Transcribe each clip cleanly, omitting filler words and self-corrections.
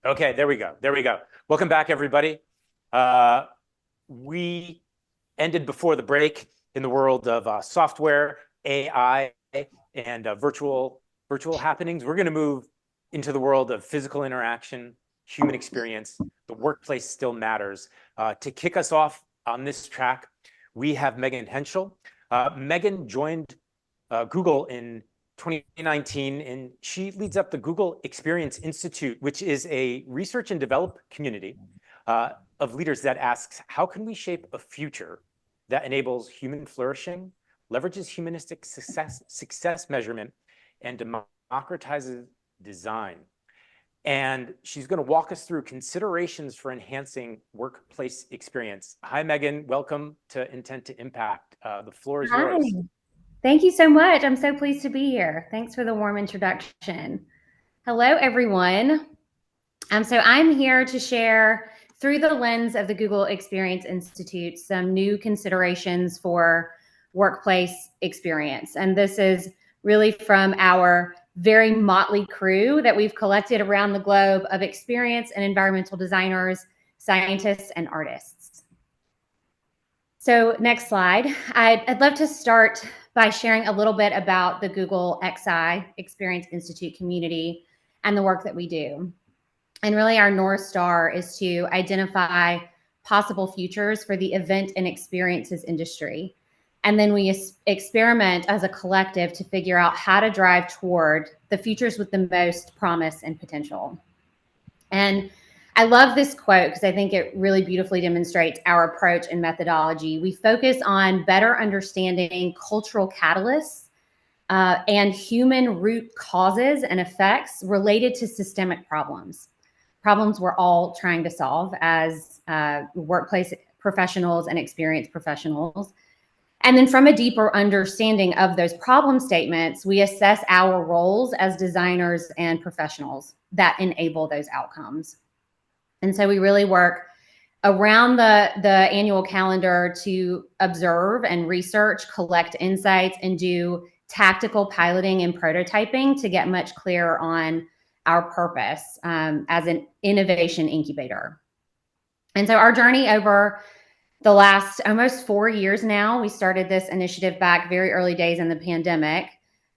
Okay, there we go. There we go. Welcome back, everybody. We ended before the break in the world of software, AI, and virtual happenings. We're going to move into the world of physical interaction, human experience. The workplace still matters. To kick us off on this track, we have Megan Henshall. Megan joined Google in 2019, and she leads up the Google Experience Institute, which is a research and develop community of leaders that asks, how can we shape a future that enables human flourishing, leverages humanistic success measurement, and democratizes design? And she's going to walk us through considerations for enhancing workplace experience. Hi, Megan. Welcome to Intent to Impact. The floor is Hi, yours. thank you so much. I'm so pleased to be here. Thanks for the warm introduction. Hello, everyone. So I'm here to share through the lens of the Google Experience Institute some new considerations for workplace experience. And this is really from our very motley crew that we've collected around the globe of experience and environmental designers, scientists, and artists. So next slide. I'd love to start by sharing a little bit about the Google XI, Experience Institute community, and the work that we do. And really our North Star is to identify possible futures for the event and experiences industry. And then we experiment as a collective to figure out how to drive toward the futures with the most promise and potential. And I love this quote because I think it really beautifully demonstrates our approach and methodology. We focus on better understanding cultural catalysts and human root causes and effects related to systemic problems we're all trying to solve as workplace professionals and experienced professionals. And then from a deeper understanding of those problem statements, we assess our roles as designers and professionals that enable those outcomes. And so we really work around the annual calendar to observe and research, collect insights, and do tactical piloting and prototyping to get much clearer on our purpose as an innovation incubator. And so our journey over the last almost 4 years now, we started this initiative back very early days in the pandemic,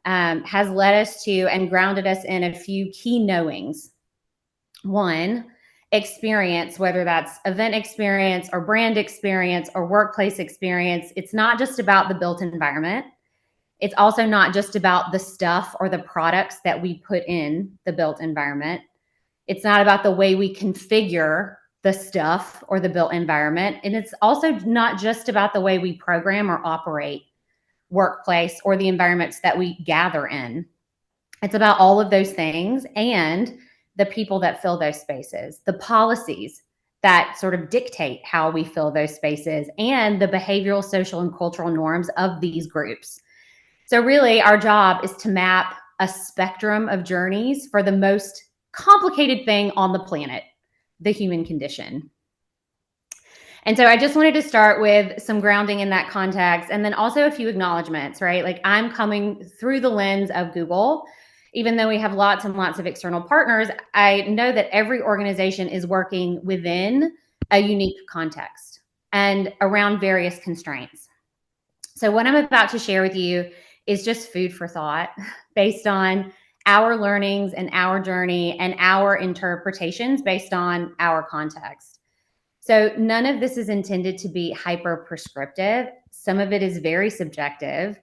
has led us to and grounded us in a few key knowings. One, experience, whether that's event experience or brand experience or workplace experience, it's not just about the built environment. It's also not just about the stuff or the products that we put in the built environment. It's not about the way we configure the stuff or the built environment. And it's also not just about the way we program or operate workplace or the environments that we gather in. It's about all of those things and the people that fill those spaces, the policies that sort of dictate how we fill those spaces, and the behavioral, social, and cultural norms of these groups. So really, our job is to map a spectrum of journeys for the most complicated thing on the planet, the human condition. And so I just wanted to start with some grounding in that context, and then also a few acknowledgments, right? Like, I'm coming through the lens of Google. Even though we have lots and lots of external partners, I know that every organization is working within a unique context and around various constraints. So what I'm about to share with you is just food for thought based on our learnings and our journey and our interpretations based on our context. So none of this is intended to be hyper prescriptive. Some of it is very subjective.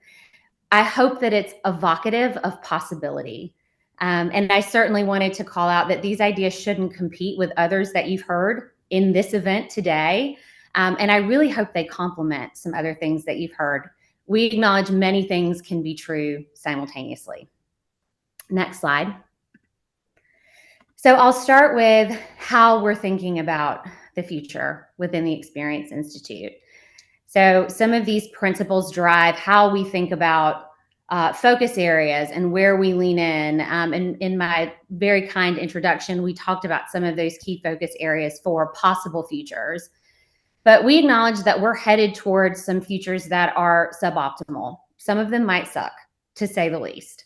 I hope that it's evocative of possibility. And I certainly wanted to call out that these ideas shouldn't compete with others that you've heard in this event today. And I really hope they complement some other things that you've heard. We acknowledge many things can be true simultaneously. Next slide. So I'll start with how we're thinking about the future within the Experience Institute. So some of these principles drive how we think about focus areas and where we lean in. And in my very kind introduction, we talked about some of those key focus areas for possible futures. But we acknowledge that we're headed towards some futures that are suboptimal. Some of them might suck, to say the least.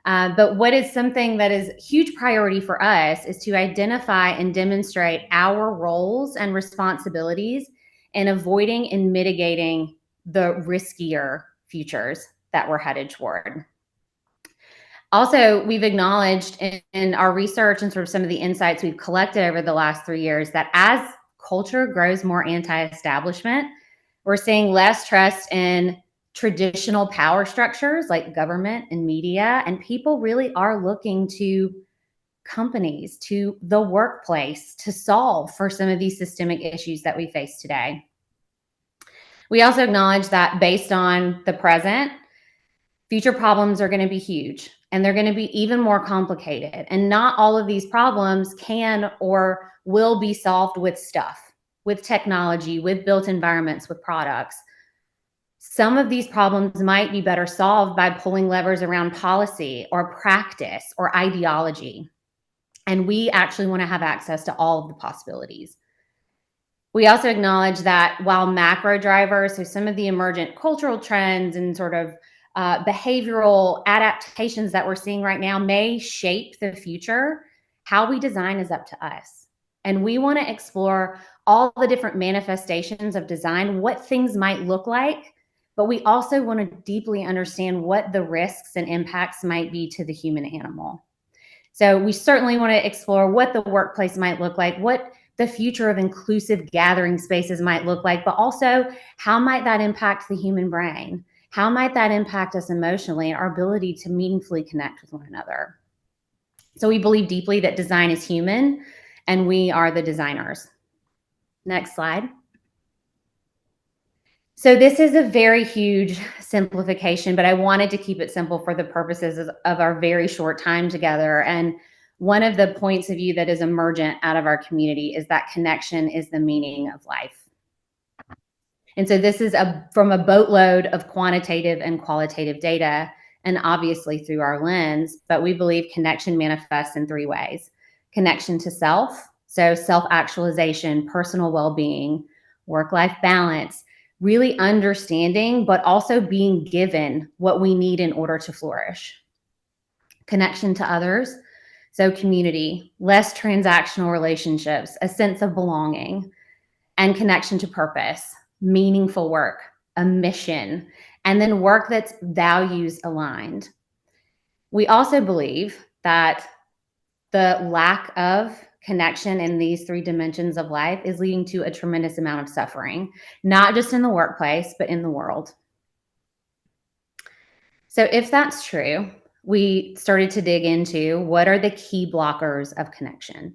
But what is something that is a huge priority for us is to identify and demonstrate our roles and responsibilities in avoiding and mitigating the riskier futures that we're headed toward. Also, we've acknowledged in our research and sort of some of the insights we've collected over the last 3 years that as culture grows more anti-establishment, we're seeing less trust in traditional power structures like government and media, and people really are looking to companies, to the workplace to solve for some of these systemic issues that we face today. We also acknowledge that based on the present, future problems are going to be huge and they're going to be even more complicated. And not all of these problems can or will be solved with stuff, with technology, with built environments, with products. Some of these problems might be better solved by pulling levers around policy or practice or ideology. And we actually want to have access to all of the possibilities. We also acknowledge that while macro drivers, so some of the emergent cultural trends and sort of behavioral adaptations that we're seeing right now may shape the future, how we design is up to us. And we want to explore all the different manifestations of design, what things might look like, but we also want to deeply understand what the risks and impacts might be to the human animal. So we certainly want to explore what the workplace might look like, what the future of inclusive gathering spaces might look like, but also how might that impact the human brain? How might that impact us emotionally and our ability to meaningfully connect with one another? So we believe deeply that design is human and we are the designers. Next slide. So this is a very huge simplification, but I wanted to keep it simple for the purposes of our very short time together. And one of the points of view that is emergent out of our community is that connection is the meaning of life. And so this is from a boatload of quantitative and qualitative data, and obviously through our lens, but we believe connection manifests in 3 ways. Connection to self, so self-actualization, personal well-being, work-life balance, really understanding, but also being given what we need in order to flourish. Connection to others, so community, less transactional relationships, a sense of belonging, and connection to purpose, meaningful work, a mission, and then work that's values aligned. We also believe that the lack of connection in these 3 dimensions of life is leading to a tremendous amount of suffering, not just in the workplace, but in the world. So if that's true, we started to dig into what are the key blockers of connection.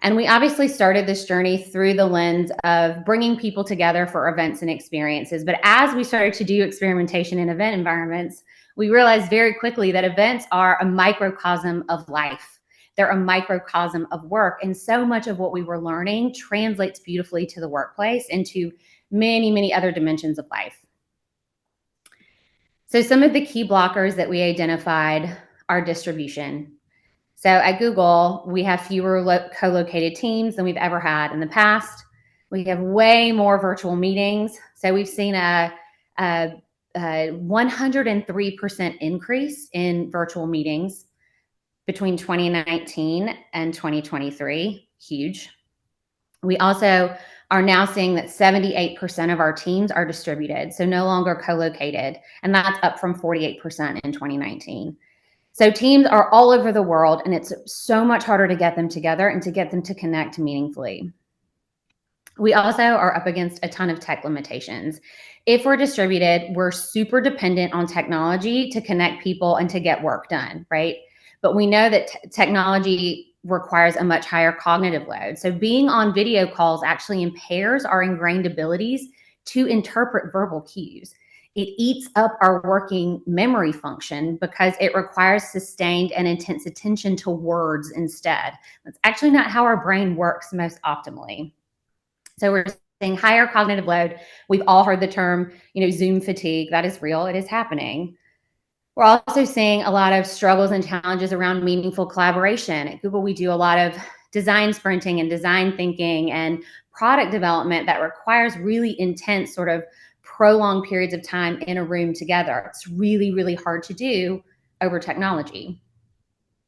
And we obviously started this journey through the lens of bringing people together for events and experiences. But as we started to do experimentation in event environments, we realized very quickly that events are a microcosm of life. They're a microcosm of work. And so much of what we were learning translates beautifully to the workplace and to many, many other dimensions of life. So some of the key blockers that we identified are distribution. So at Google, we have fewer co-located teams than we've ever had in the past. We have way more virtual meetings. So we've seen a 103% increase in virtual meetings between 2019 and 2023, huge. We also are now seeing that 78% of our teams are distributed, so no longer co-located, and that's up from 48% in 2019. So teams are all over the world, and it's so much harder to get them together and to get them to connect meaningfully. We also are up against a ton of tech limitations. If we're distributed, we're super dependent on technology to connect people and to get work done, right? But we know that technology requires a much higher cognitive load. So being on video calls actually impairs our ingrained abilities to interpret verbal cues. It eats up our working memory function because it requires sustained and intense attention to words instead. That's actually not how our brain works most optimally. So we're seeing higher cognitive load. We've all heard the term, Zoom fatigue. That is real. It is happening. We're also seeing a lot of struggles and challenges around meaningful collaboration. At Google, we do a lot of design sprinting and design thinking and product development that requires really intense sort of prolonged periods of time in a room together. It's really, really hard to do over technology.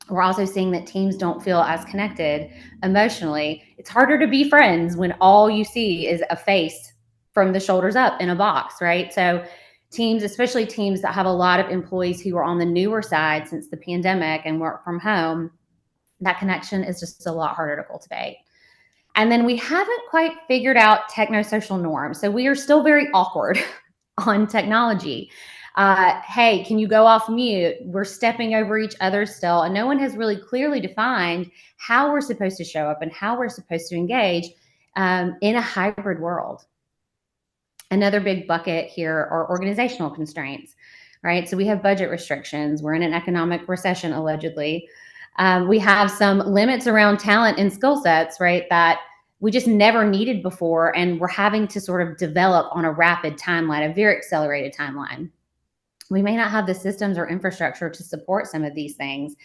We're also seeing that teams don't feel as connected emotionally. It's harder to be friends when all you see is a face from the shoulders up in a box, right? So teams, especially teams that have a lot of employees who are on the newer side since the pandemic and work from home, that connection is just a lot harder to cultivate. And then we haven't quite figured out technosocial norms. So we are still very awkward on technology. Hey, can you go off mute? We're stepping over each other still. And no one has really clearly defined how we're supposed to show up and how we're supposed to engage in a hybrid world. Another big bucket here are organizational constraints, right? So we have budget restrictions. We're in an economic recession, allegedly. We have some limits around talent and skill sets, right, that we just never needed before, and we're having to sort of develop on a rapid timeline, a very accelerated timeline. We may not have the systems or infrastructure to support some of these things.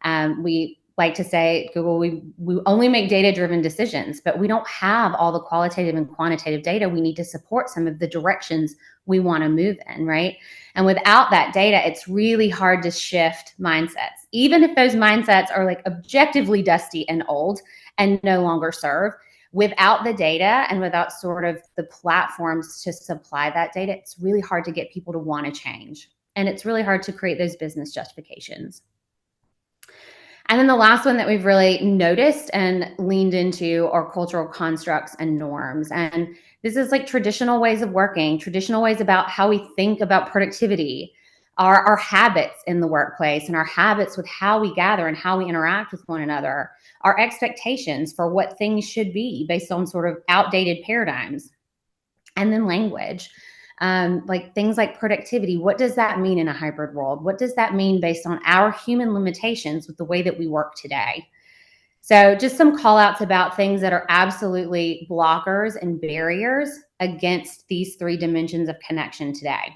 We like to say at Google, we only make data-driven decisions, but we don't have all the qualitative and quantitative data we need to support some of the directions we want to move in, right? And without that data, it's really hard to shift mindsets. Even if those mindsets are like objectively dusty and old and no longer serve, without the data and without sort of the platforms to supply that data, it's really hard to get people to want to change. And it's really hard to create those business justifications. And then the last one that we've really noticed and leaned into are cultural constructs and norms. And this is like traditional ways of working, traditional ways about how we think about productivity, our habits in the workplace and our habits with how we gather and how we interact with one another, our expectations for what things should be based on sort of outdated paradigms. And then language. Like things like productivity. What does that mean in a hybrid world? What does that mean based on our human limitations with the way that we work today? So just some call outs about things that are absolutely blockers and barriers against these three dimensions of connection today.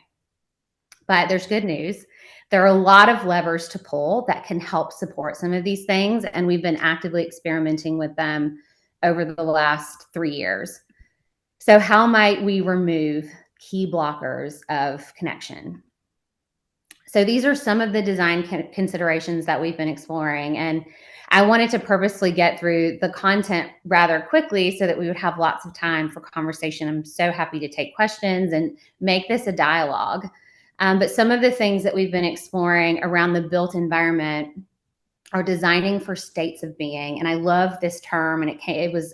But there's good news. There are a lot of levers to pull that can help support some of these things. And we've been actively experimenting with them over the last 3 years. So how might we remove key blockers of connection? So these are some of the design considerations that we've been exploring. And I wanted to purposely get through the content rather quickly so that we would have lots of time for conversation. I'm so happy to take questions and make this a dialogue. But some of the things that we've been exploring around the built environment are designing for states of being. And I love this term, and it was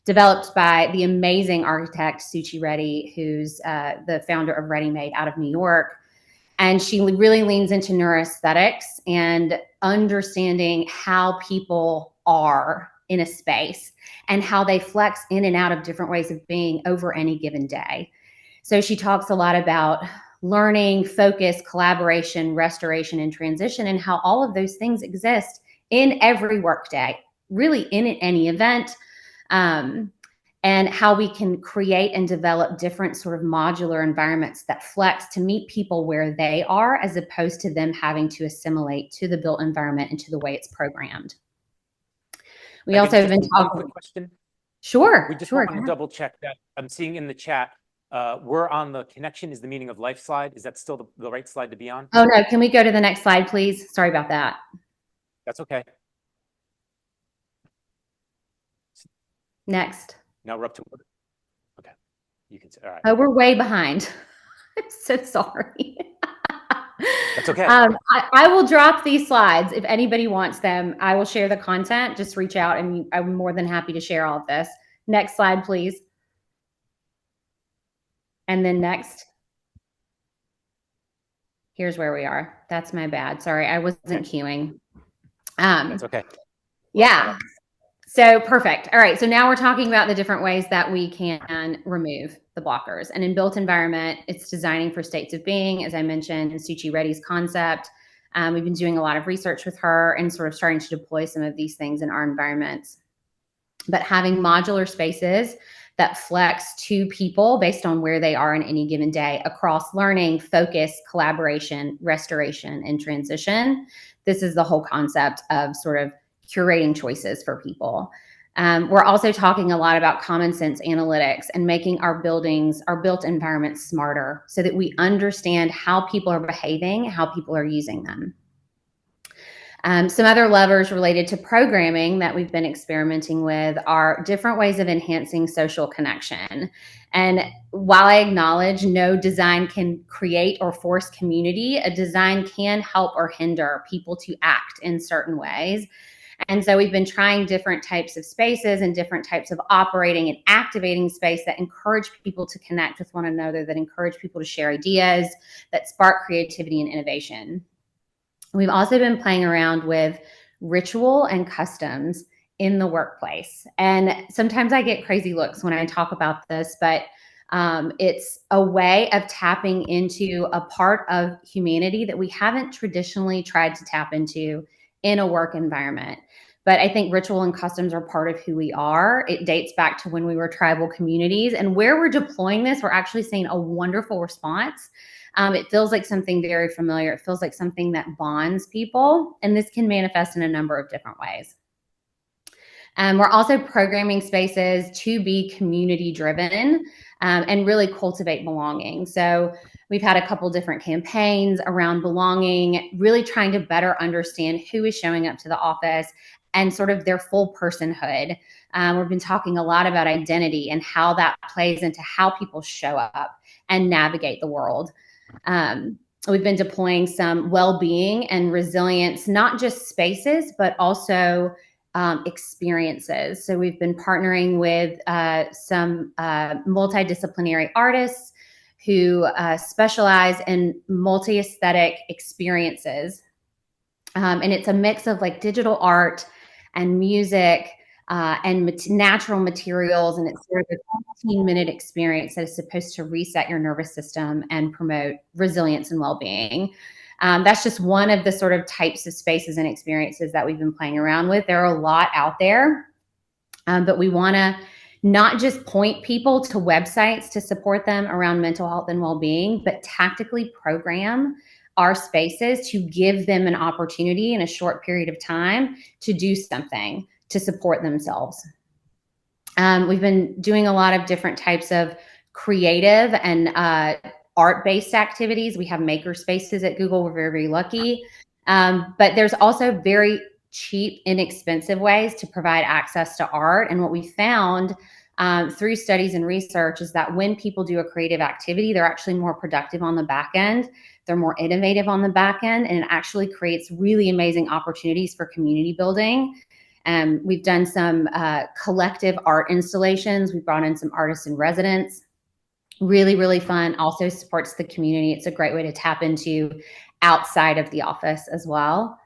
developed by the amazing architect Suchi Reddy, who's the founder of Ready Made out of New York. And she really leans into neuroaesthetics and understanding how people are in a space and how they flex in and out of different ways of being over any given day. So she talks a lot about learning, focus, collaboration, restoration, and transition, and how all of those things exist in every workday, really in any event. And how we can create and develop different sort of modular environments that flex to meet people where they are, as opposed to them having to assimilate to the built environment and to the way it's programmed. We also have been talking. Quick question. Sure. We just want to double check that. I'm seeing in the chat, we're on the connection is the meaning of life slide. Is that still the right slide to be on? Oh, no. Can we go to the next slide, please? Sorry about that. That's okay. Next. Now we're up to, okay, you can say, all right. Oh, we're way behind. I'm so sorry. That's okay. I will drop these slides. If anybody wants them, I will share the content. Just reach out and I'm more than happy to share all of this. Next slide, please. And then next. Here's where we are. That's my bad. Sorry, I wasn't queuing. That's okay. Yeah. So perfect. All right. So now we're talking about the different ways that we can remove the blockers. And in built environment, it's designing for states of being, as I mentioned, in Suchi Reddy's concept. We've been doing a lot of research with her and sort of starting to deploy some of these things in our environments. But having modular spaces that flex to people based on where they are in any given day across learning, focus, collaboration, restoration, and transition. This is the whole concept of sort of curating choices for people. We're also talking a lot about common sense analytics and making our buildings, our built environments smarter so that we understand how people are behaving, how people are using them. Some other levers related to programming that we've been experimenting with are different ways of enhancing social connection. And while I acknowledge no design can create or force community, a design can help or hinder people to act in certain ways. And so we've been trying different types of spaces and different types of operating and activating space that encourage people to connect with one another, that encourage people to share ideas, that spark creativity and innovation. We've also been playing around with ritual and customs in the workplace. And sometimes I get crazy looks when I talk about this, but it's a way of tapping into a part of humanity that we haven't traditionally tried to tap into in a work environment. But I think ritual and customs are part of who we are. It dates back to when we were tribal communities. And where we're deploying this, we're actually seeing a wonderful response. It feels like something very familiar. It feels like something that bonds people. And this can manifest in a number of different ways. We're also programming spaces to be community driven and really cultivate belonging. So we've had a couple different campaigns around belonging, really trying to better understand who is showing up to the office and sort of their full personhood. We've been talking a lot about identity and how that plays into how people show up and navigate the world. We've been deploying some well-being and resilience, not just spaces, but also experiences. So we've been partnering with some multidisciplinary artists who specialize in multi-aesthetic experiences. And it's a mix of like digital art and music and natural materials. And it's sort of a 15-minute experience that is supposed to reset your nervous system and promote resilience and well-being. That's just one of the sort of types of spaces and experiences that we've been playing around with. There are a lot out there, but we want to not just point people to websites to support them around mental health and well-being, but tactically program our spaces to give them an opportunity in a short period of time to do something to support themselves. We've been doing a lot of different types of creative and art-based activities. We have maker spaces at Google. We're very, very lucky. But there's also very cheap, inexpensive ways to provide access to art. And what we found through studies and research is that when people do a creative activity, they're actually more productive on the back end. They're more innovative on the back end, and it actually creates really amazing opportunities for community building. We've done some collective art installations. We brought in some artists in residence. Really, really fun. Also supports the community. It's a great way to tap into outside of the office as well.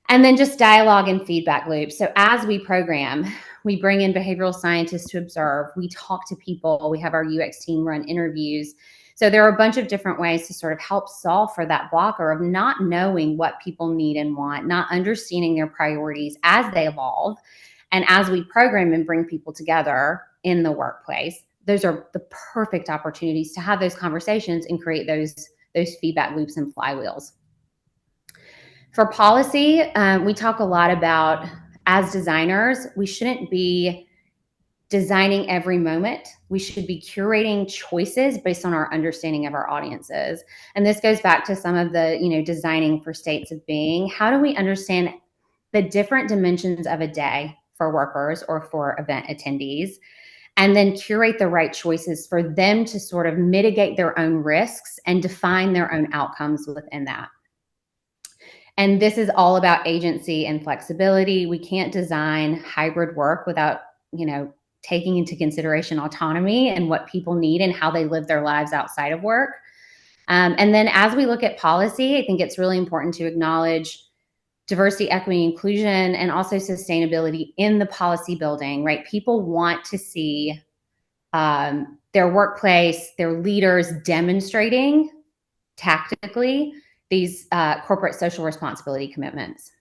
And then just dialogue and feedback loops. So as we program, we bring in behavioral scientists to observe. We talk to people. We have our UX team run interviews. So there are a bunch of different ways to sort of help solve for that blocker of not knowing what people need and want, not understanding their priorities as they evolve. And as we program and bring people together in the workplace, those are the perfect opportunities to have those conversations and create those feedback loops and flywheels. For policy, we talk a lot about, as designers, we shouldn't be designing every moment. We should be curating choices based on our understanding of our audiences. And this goes back to some of the, designing for states of being. How do we understand the different dimensions of a day for workers or for event attendees, and then curate the right choices for them to sort of mitigate their own risks and define their own outcomes within that? And this is all about agency and flexibility. We can't design hybrid work without, taking into consideration autonomy and what people need and how they live their lives outside of work. And then as we look at policy, I think it's really important to acknowledge diversity, equity, inclusion, and also sustainability in the policy building, right? People want to see their workplace, their leaders demonstrating tactically these corporate social responsibility commitments.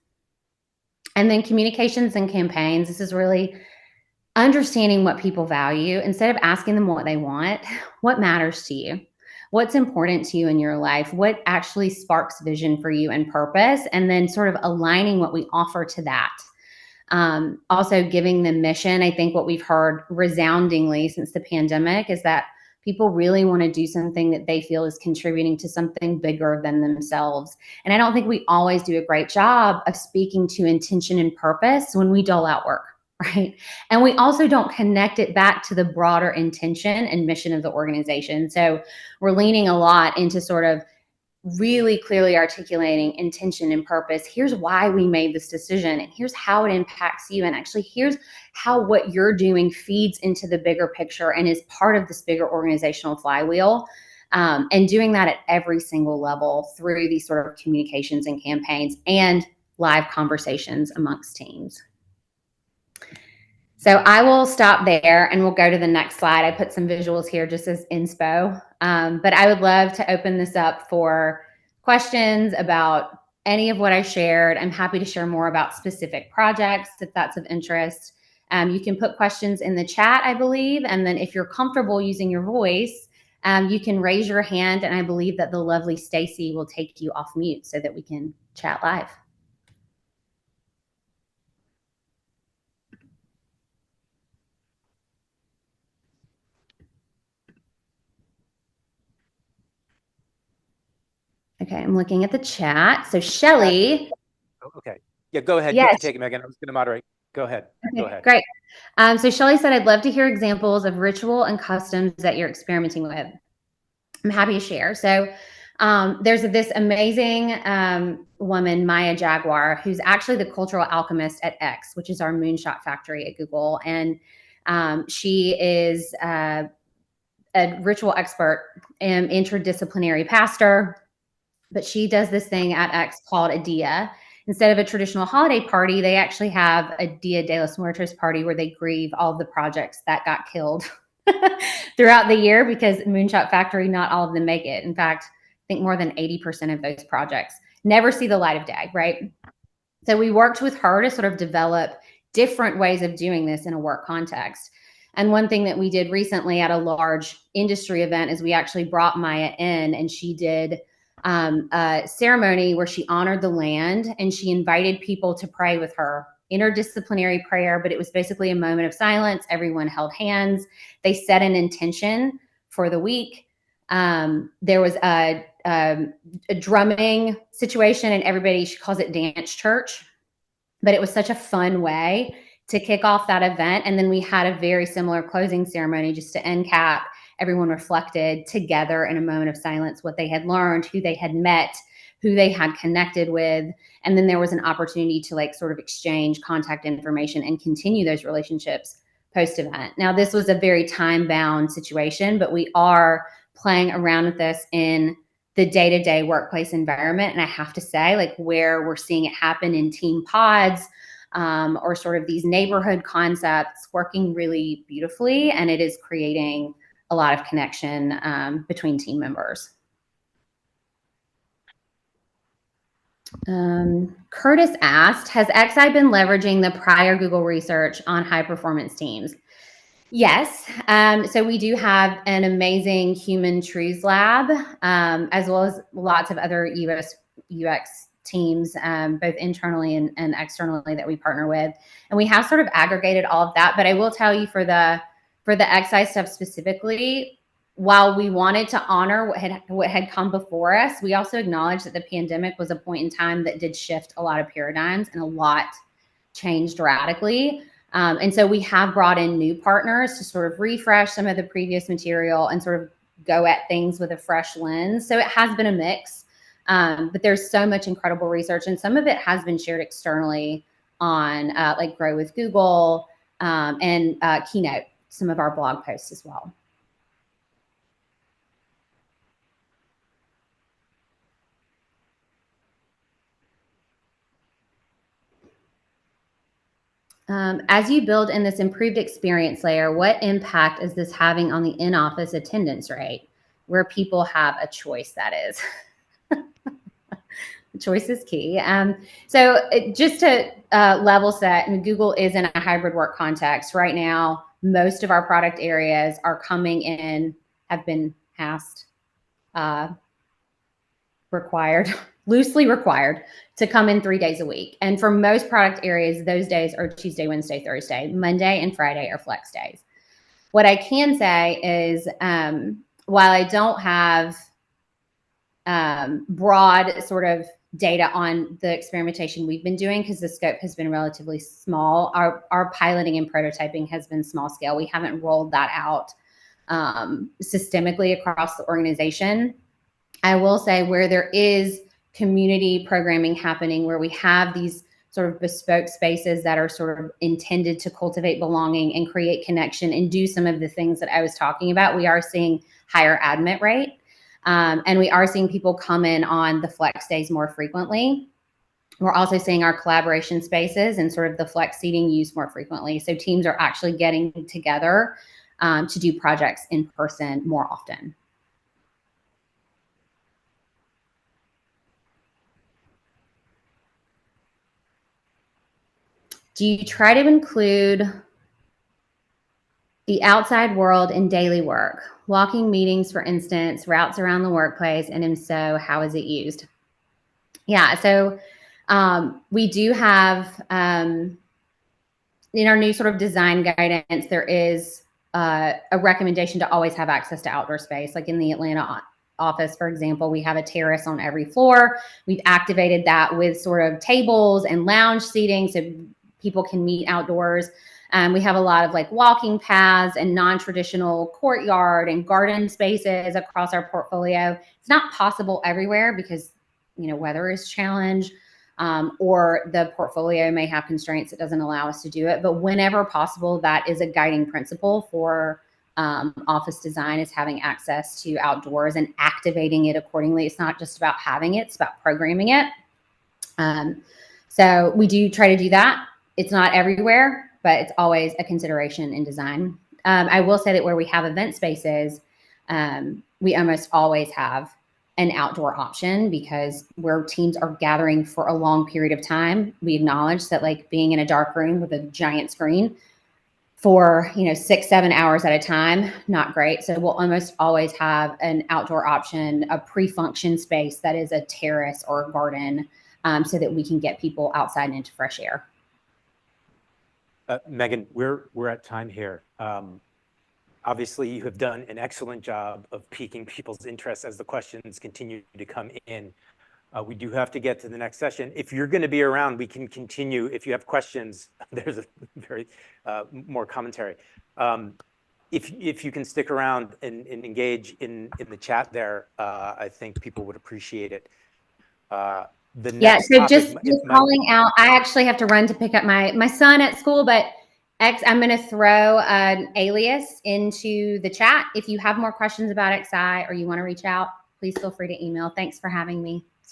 And then communications and campaigns. This is really understanding what people value. Instead of asking them what they want, what matters to you? What's important to you in your life? What actually sparks vision for you and purpose? And then sort of aligning what we offer to that. Also giving them mission. I think what we've heard resoundingly since the pandemic is that People really want to do something that they feel is contributing to something bigger than themselves. And I don't think we always do a great job of speaking to intention and purpose when we dole out work, right? And we also don't connect it back to the broader intention and mission of the organization. So we're leaning a lot into sort of really clearly articulating intention and purpose. Here's why we made this decision, and here's how it impacts you. And actually, here's how what you're doing feeds into the bigger picture and is part of this bigger organizational flywheel. And doing that at every single level through these sort of communications and campaigns and live conversations amongst teams. So I will stop there and we'll go to the next slide. I put some visuals here just as inspo, but I would love to open this up for questions about any of what I shared. I'm happy to share more about specific projects if that's of interest. You can put questions in the chat, I believe, and then if you're comfortable using your voice, you can raise your hand, and I believe that the lovely Stacy will take you off mute so that we can chat live. Okay, I'm looking at the chat. So Shelly. Okay. Yeah, go ahead. Yes. You take it, Megan. I was going to moderate. Go ahead. Okay, go ahead. Great. So Shelly said, I'd love to hear examples of ritual and customs that you're experimenting with. I'm happy to share. So there's this amazing woman, Maya Jaguar, who's actually the cultural alchemist at X, which is our moonshot factory at Google. And she is a ritual expert and interdisciplinary pastor. But she does this thing at X called a Dia. Instead of a traditional holiday party, they actually have a Dia de los Muertos party where they grieve all of the projects that got killed throughout the year, because Moonshot Factory, not all of them make it. In fact, I think more than 80% of those projects never see the light of day, right? So we worked with her to sort of develop different ways of doing this in a work context. And one thing that we did recently at a large industry event is we actually brought Maya in, and she did a ceremony where she honored the land and she invited people to pray with her. Interdisciplinary prayer, but it was basically a moment of silence. Everyone held hands. They set an intention for the week. There was a drumming situation, and everybody, she calls it dance church, but it was such a fun way to kick off that event. And then we had a very similar closing ceremony just to end cap. Everyone reflected together in a moment of silence what they had learned, who they had met, who they had connected with. And then there was an opportunity to like sort of exchange contact information and continue those relationships post-event. Now, this was a very time-bound situation, but we are playing around with this in the day-to-day workplace environment. And I have to say, like, where we're seeing it happen in team pods, or sort of these neighborhood concepts, working really beautifully. And it is creating a lot of connection between team members. Curtis asked, has XI been leveraging the prior Google research on high performance teams? Yes. So we do have an amazing human truths lab, as well as lots of other UX teams, both internally and externally, that we partner with. And we have sort of aggregated all of that. But I will tell you, for the XI stuff specifically, while we wanted to honor what had come before us, we also acknowledged that the pandemic was a point in time that did shift a lot of paradigms, and a lot changed radically. And so we have brought in new partners to sort of refresh some of the previous material and sort of go at things with a fresh lens. So it has been a mix, but there's so much incredible research, and some of it has been shared externally on like Grow with Google and Keynote, some of our blog posts as well. As you build in this improved experience layer, what impact is this having on the in-office attendance rate, where people have a choice, that is? Choice is key. So just to level set, and Google is in a hybrid work context right now. Most of our product areas are coming in, have been asked, loosely required to come in 3 days a week. And for most product areas, those days are Tuesday, Wednesday, Thursday. Monday and Friday are flex days. What I can say is, while I don't have broad sort of data on the experimentation we've been doing, because the scope has been relatively small, our piloting and prototyping has been small scale. We haven't rolled that out systemically across the organization. I will say where there is community programming happening, where we have these sort of bespoke spaces that are sort of intended to cultivate belonging and create connection and do some of the things that I was talking about, we are seeing higher admit rate. And we are seeing people come in on the flex days more frequently. We're also seeing our collaboration spaces and sort of the flex seating used more frequently. So teams are actually getting together to do projects in person more often. Do you try to include the outside world in daily work? Walking meetings, for instance, routes around the workplace, and if so, how is it used? Yeah, so we do have, in our new sort of design guidance, there is a recommendation to always have access to outdoor space. Like in the Atlanta office, for example, we have a terrace on every floor. We've activated that with sort of tables and lounge seating so people can meet outdoors. We have a lot of like walking paths and non-traditional courtyard and garden spaces across our portfolio. It's not possible everywhere because, you know, weather is a challenge, or the portfolio may have constraints that doesn't allow us to do it. But whenever possible, that is a guiding principle for office design, is having access to outdoors and activating it accordingly. It's not just about having it, it's about programming it. So we do try to do that. It's not everywhere, but it's always a consideration in design. I will say that where we have event spaces, we almost always have an outdoor option, because where teams are gathering for a long period of time, we acknowledge that like being in a dark room with a giant screen for, you know, 6-7 hours at a time, not great. So we'll almost always have an outdoor option, a pre-function space that is a terrace or a garden, so that we can get people outside and into fresh air. Megan, we're at time here. Obviously, you have done an excellent job of piquing people's interest as the questions continue to come in. We do have to get to the next session. If you're going to be around, we can continue. If you have questions, there's a very more commentary. If you can stick around and engage in the chat there, I think people would appreciate it. Yeah, so just calling out, I actually have to run to pick up my son at school, but I'm going to throw an alias into the chat. If you have more questions about XI or you want to reach out, please feel free to email. Thanks for having me.